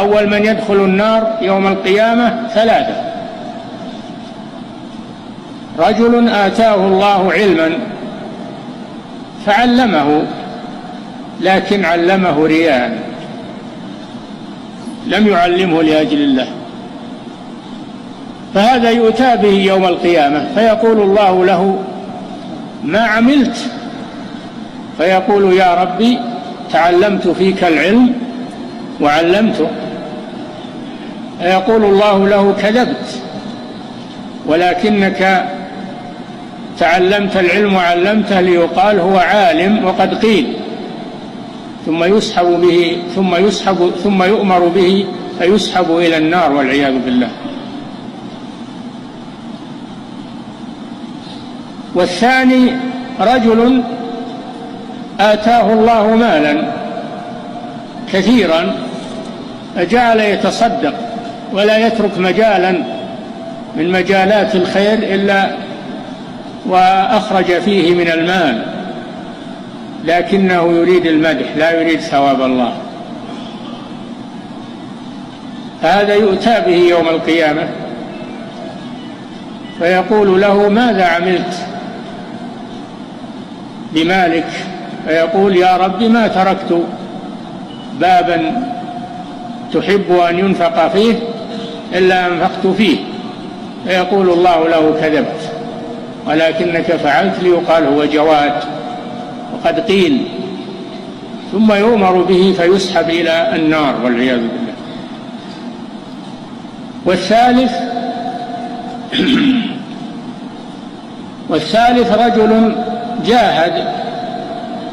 أول من يدخل النار يوم القيامة 3: رجل آتاه الله علما فعلمه، لكن علمه رياء، لم يعلمه لأجل الله، فهذا يؤتى به يوم القيامة فيقول الله له: ما عملت؟ فيقول: يا ربي تعلمت فيك العلم وعلمته. فيقول الله له: كذبت، ولكنك تعلمت العلم وعلمته ليقال هو عالم وقد قيل، ثم يسحب به ثم يؤمر به فيسحب إلى النار والعياذ بالله. والثاني: رجل آتاه الله مالا كثيرا فجعل يتصدق ولا يترك مجالا من مجالات الخير إلا وأخرج فيه من المال، لكنه يريد المدح لا يريد ثواب الله، فهذا يؤتى به يوم القيامة فيقول له: ماذا عملت بمالك؟ فيقول: يا رب ما تركت بابا تحب أن ينفق فيه إلا أنفقت فيه. فيقول الله له: كذبت، ولكنك فعلت ليقال هو جواد وقد قيل، ثم يؤمر به فيسحب إلى النار والعياذ بالله. والثالث رجل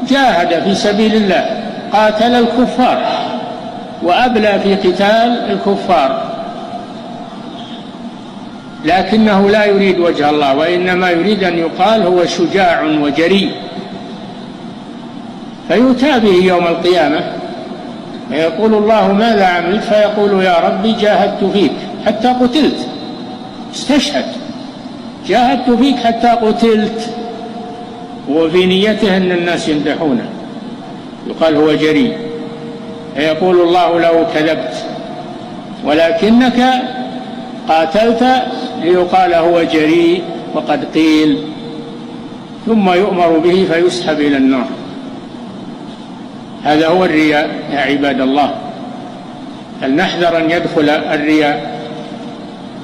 جاهد في سبيل الله، قاتل الكفار وأبلى في قتال الكفار، لكنه لا يريد وجه الله، وإنما يريد أن يقال هو شجاع وجريء، فيؤتى به يوم القيامة فيقول الله: ماذا عملت؟ فيقول: يا ربي جاهدت فيك حتى قتلت، استشهد، جاهدت فيك حتى قتلت، وفي نيته أن الناس يمدحونه، يقال هو جريء. فيقول الله له: كذبت، ولكنك قاتلت ليقال هو جريء وقد قيل، ثم يؤمر به فيسحب إلى النار. هذا هو الرياء يا عباد الله، فلنحذر أن يدخل الرياء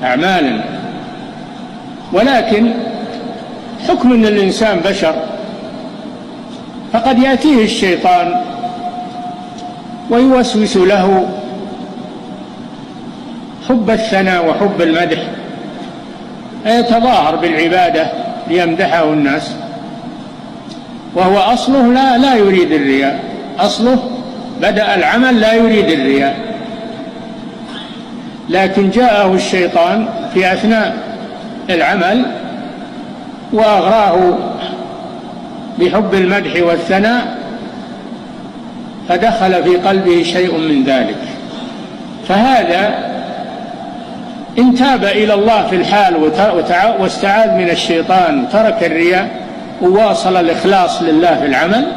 أعمالا. ولكن حكم أن الإنسان بشر، فقد يأتيه الشيطان ويوسوس له حب الثناء وحب المدح، فيتظاهر بالعبادة ليمدحه الناس، وهو أصله لا يريد الرياء، أصله بدأ العمل لا يريد الرياء، لكن جاءه الشيطان في أثناء العمل وأغراه بحب المدح والثناء، فدخل في قلبه شيء من ذلك. فهذا إن تاب إلى الله في الحال واستعاذ من الشيطان وترك الرياء وواصل الإخلاص لله في العمل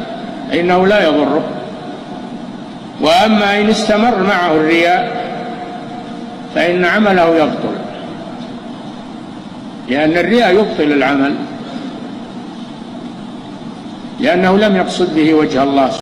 فإنه لا يضره. وأما إن استمر معه الرياء فإن عمله يبطل، لأن الرياء يبطل العمل، لأنه لم يقصد به وجه الله.